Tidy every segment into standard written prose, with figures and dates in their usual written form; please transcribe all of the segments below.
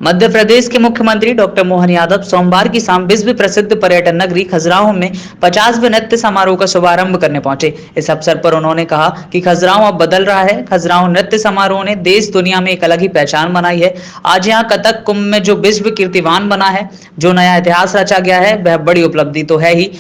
मध्य प्रदेश के मुख्यमंत्री डॉक्टर मोहन यादव सोमवार की शाम विश्व प्रसिद्ध पर्यटन नगरी खजुराहो में 50वें नृत्य समारोह का शुभारंभ करने पहुंचे। इस अवसर पर उन्होंने कहा कि खजुराहो अब बदल रहा है। खजुराहो नृत्य समारोह ने देश दुनिया में एक अलग ही पहचान बनाई है। आज यहाँ कथक कुंभ में जो विश्व कीर्तिमान बना है, जो नया इतिहास रचा गया है, वह बड़ी उपलब्धि तो है ही।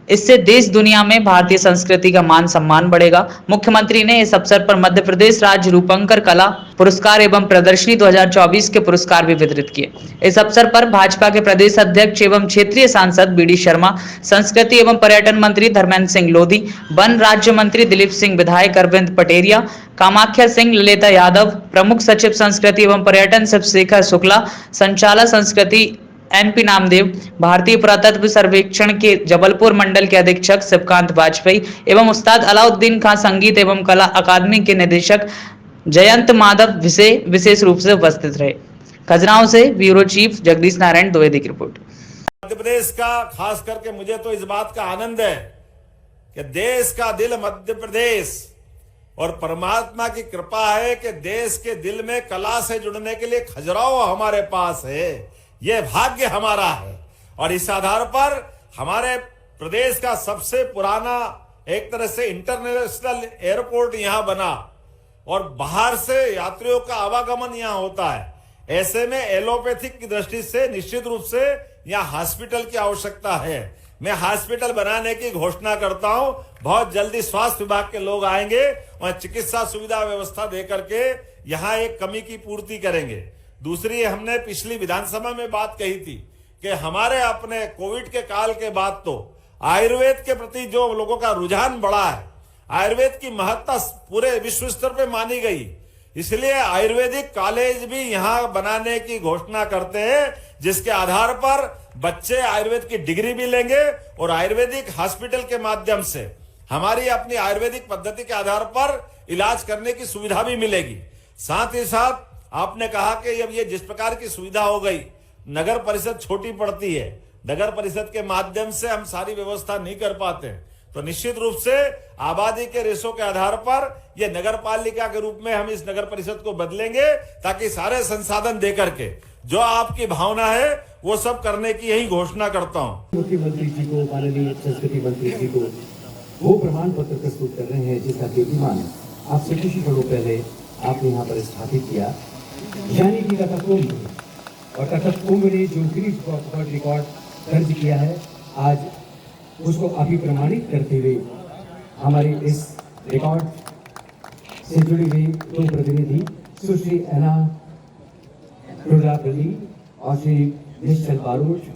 इससे देश दुनिया में भारतीय संस्कृति का मान सम्मान बढ़ेगा। मुख्यमंत्री ने इस अवसर पर मध्य प्रदेश राज्य रूपंकर कला पुरस्कार एवं प्रदर्शनी 2024 के पुरस्कार भी वितरित किए। इस अवसर पर भाजपा के प्रदेश अध्यक्ष एवं क्षेत्रीय सांसद बीडी शर्मा, संस्कृति एवं पर्यटन मंत्री धर्मेंद्र सिंह लोधी, वन राज्य मंत्री दिलीप सिंह, विधायक अरविंद पटेरिया, कामाख्या सिंह, ललिता यादव, प्रमुख सचिव संस्कृति एवं पर्यटन शिवशेखर शुक्ला, संचालक संस्कृति एनपी नामदेव, भारतीय पुरातत्व सर्वेक्षण के जबलपुर मंडल के अधीक्षक शिवकांत वाजपेयी एवं उस्ताद अलाउद्दीन खां संगीत एवं कला अकादमी के निदेशक जयंत माधव विशेष रूप से उपस्थित रहे। खजुराहो से ब्यूरो चीफ जगदीश नारायण द्विवेदी की रिपोर्ट। मध्य प्रदेश का खास करके मुझे तो इस बात का आनंद है कि देश का दिल मध्य प्रदेश और परमात्मा की कृपा है कि देश के दिल में कला से जुड़ने के लिए खजुराहो हमारे पास है। यह भाग्य हमारा है और इस आधार पर हमारे प्रदेश का सबसे पुराना एक तरह से इंटरनेशनल एयरपोर्ट यहां बना और बाहर से यात्रियों का आवागमन यहां होता है। ऐसे में एलोपैथिक की दृष्टि से निश्चित रूप से यहां हॉस्पिटल की आवश्यकता है। मैं हॉस्पिटल बनाने की घोषणा करता हूं। बहुत जल्दी स्वास्थ्य विभाग के लोग आएंगे और चिकित्सा सुविधा व्यवस्था देकर के यहां एक कमी की पूर्ति करेंगे। दूसरी, हमने पिछली विधानसभा में बात कही थी कि हमारे अपने कोविड के काल के बाद तो आयुर्वेद के प्रति जो लोगों का रुझान बढ़ा है, आयुर्वेद की महत्ता पूरे विश्व स्तर पे मानी गई, इसलिए आयुर्वेदिक कॉलेज भी यहां बनाने की घोषणा करते हैं, जिसके आधार पर बच्चे आयुर्वेद की डिग्री भी लेंगे और आयुर्वेदिक हॉस्पिटल के माध्यम से हमारी अपनी आयुर्वेदिक पद्धति के आधार पर इलाज करने की सुविधा भी मिलेगी। साथ ही साथ आपने कहा कि जब ये जिस प्रकार की सुविधा हो गई, नगर परिषद छोटी पड़ती है, नगर परिषद के माध्यम से हम सारी व्यवस्था नहीं कर पाते, तो निश्चित रूप से आबादी के रेशो के आधार पर ये नगर पालिका के रूप में हम इस नगर परिषद को बदलेंगे, ताकि सारे संसाधन देकर के जो आपकी भावना है वो सब करने की यही घोषणा करता हूँ। मुख्यमंत्री जी को, माननीय संस्कृति मंत्री जी को वो प्रमाण पत्र प्रस्तुत कर रहे हैं जिसका कीर्तिमान आपसे कुछ क्षणों पहले आपने यहाँ पर स्थापित किया, यानी कि कथक कुंभ। और कथक कुंभ ने जो रिकॉर्ड दर्ज किया है, आज उसको अभी प्रमाणित करते हुए हमारे इस रिकॉर्ड से जुड़ी हुई दो प्रतिनिधि सुश्री एना रुद्रापल्ली और श्री निश्चल बारूद।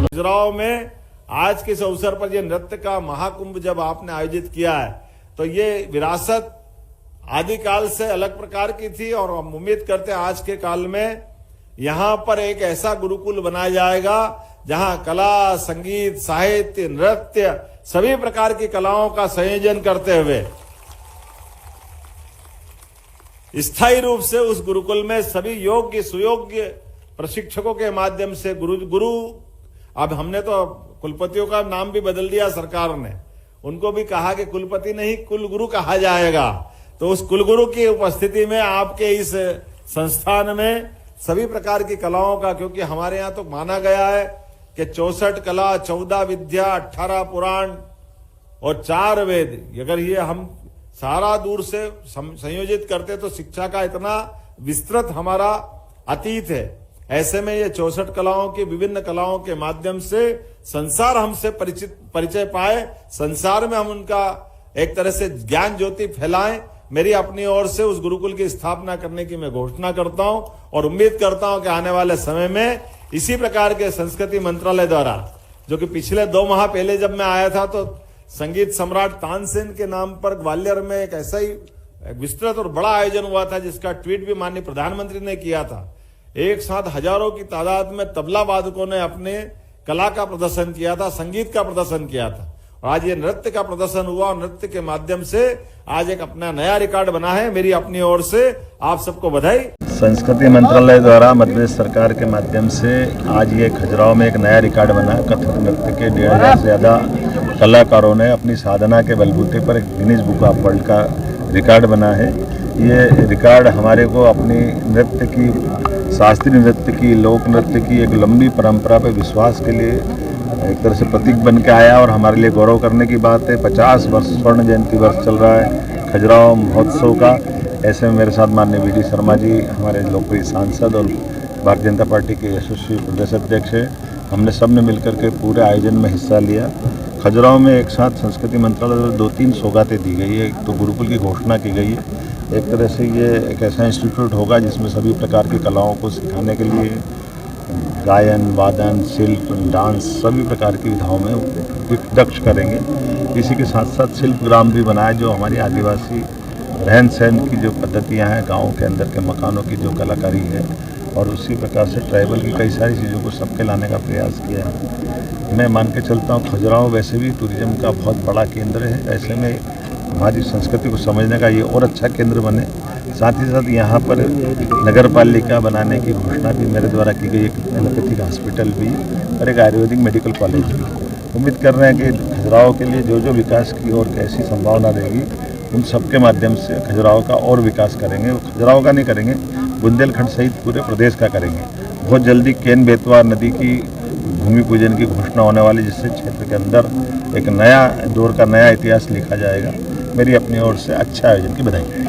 खजुराहो में आज के इस अवसर पर यह नृत्य का महाकुंभ जब आपने आयोजित किया है, तो ये विरासत आदिकाल से अलग प्रकार की थी और हम उम्मीद करते हैं आज के काल में यहाँ पर एक ऐसा गुरुकुल बनाया जाएगा जहाँ कला, संगीत, साहित्य, नृत्य सभी प्रकार की कलाओं का संयोजन करते हुए स्थायी रूप से उस गुरुकुल में सभी योग्य सुयोग्य प्रशिक्षकों के माध्यम से गुरु अब हमने तो कुलपतियों का नाम भी बदल दिया सरकार ने, उनको भी कहा कि कुलपति नहीं कुलगुरु कहा जाएगा। तो उस कुलगुरु की उपस्थिति में आपके इस संस्थान में सभी प्रकार की कलाओं का, क्योंकि हमारे यहाँ तो माना गया है कि 64 कला, 14 विद्या, 18 पुराण और 4 वेद, अगर ये हम सारा दूर से संयोजित करते तो शिक्षा का इतना विस्तृत हमारा अतीत है। ऐसे में ये 64 कलाओं की विभिन्न कलाओं के माध्यम से संसार हमसे परिचय पाए, संसार में हम उनका एक तरह से ज्ञान ज्योति फैलाएं। मेरी अपनी ओर से उस गुरुकुल की स्थापना करने की मैं घोषणा करता हूं और उम्मीद करता हूं कि आने वाले समय में इसी प्रकार के संस्कृति मंत्रालय द्वारा, जो कि पिछले 2 माह पहले जब मैं आया था तो संगीत सम्राट तानसेन के नाम पर ग्वालियर में एक ऐसा ही विस्तृत और बड़ा आयोजन हुआ था, जिसका ट्वीट भी माननीय प्रधानमंत्री ने किया था। एक साथ हजारों की तादाद में तबला वादकों ने अपने कला का प्रदर्शन किया था, संगीत का प्रदर्शन किया था। और आज ये नृत्य का प्रदर्शन हुआ और नृत्य के माध्यम से आज एक अपना नया रिकॉर्ड बना है। मेरी अपनी ओर से आप सबको बधाई। संस्कृति मंत्रालय द्वारा मध्य प्रदेश सरकार के माध्यम से आज ये खजुराहो में एक नया रिकॉर्ड बना। कथक नृत्य के 1500 से ज़्यादा कलाकारों ने अपनी साधना के बलबूते पर एक गिनीज बुक ऑफ वर्ल्ड का रिकॉर्ड बना है। ये रिकॉर्ड हमारे को अपनी नृत्य की, शास्त्रीय नृत्य की, लोक नृत्य की एक लंबी परंपरा पर विश्वास के लिए एक तरह से प्रतीक बन के आया और हमारे लिए गौरव करने की बात है। 50 वर्ष स्वर्ण जयंती वर्ष चल रहा है खजुराहो महोत्सव का। ऐसे में मेरे साथ माननीय वी.डी. शर्मा जी, हमारे लोकप्रिय सांसद और भारतीय जनता पार्टी के यशस्वी प्रदेश अध्यक्ष है, हमने सब ने मिलकर के पूरे आयोजन में हिस्सा लिया। खजुराहो में एक साथ संस्कृति मंत्रालय द्वारा 2-3 सौगातें दी गई है। एक तो गुरुकुल की घोषणा की गई है, एक तरह से ये एक ऐसा इंस्टीट्यूट होगा जिसमें सभी प्रकार की कलाओं को सिखाने के लिए गायन, वादन, शिल्प, डांस सभी प्रकार की विधाओं में दक्ष करेंगे। इसी के साथ साथ शिल्प ग्राम भी बनाए, जो हमारी आदिवासी रहन सहन की जो पद्धतियाँ हैं, गाँव के अंदर के मकानों की जो कलाकारी है, और उसी प्रकार से ट्राइबल की कई सारी चीज़ों को सबके लाने का प्रयास किया है। मैं मान के चलता हूँ खजुराहो वैसे भी टूरिज्म का बहुत बड़ा केंद्र है। ऐसे में हमारी संस्कृति को समझने का ये और अच्छा केंद्र बने। साथ ही साथ यहाँ पर नगर पालिका बनाने की घोषणा भी मेरे द्वारा की गई, एक एलोपैथिक हॉस्पिटल भी और एक आयुर्वेदिक मेडिकल कॉलेज भी। उम्मीद कर रहे हैं कि खजुराहो के लिए जो जो विकास की और कैसी संभावना रहेगी, उन सब के माध्यम से खजुराहो का और विकास करेंगे। खजुराहो का नहीं करेंगे, बुंदेलखंड सहित पूरे प्रदेश का करेंगे। बहुत जल्दी केन बेतवा नदी की भूमि पूजन की घोषणा होने वाली, जिससे क्षेत्र के अंदर एक नया दौर का नया इतिहास लिखा जाएगा। मेरी अपनी ओर से अच्छा आयोजन की बधाई।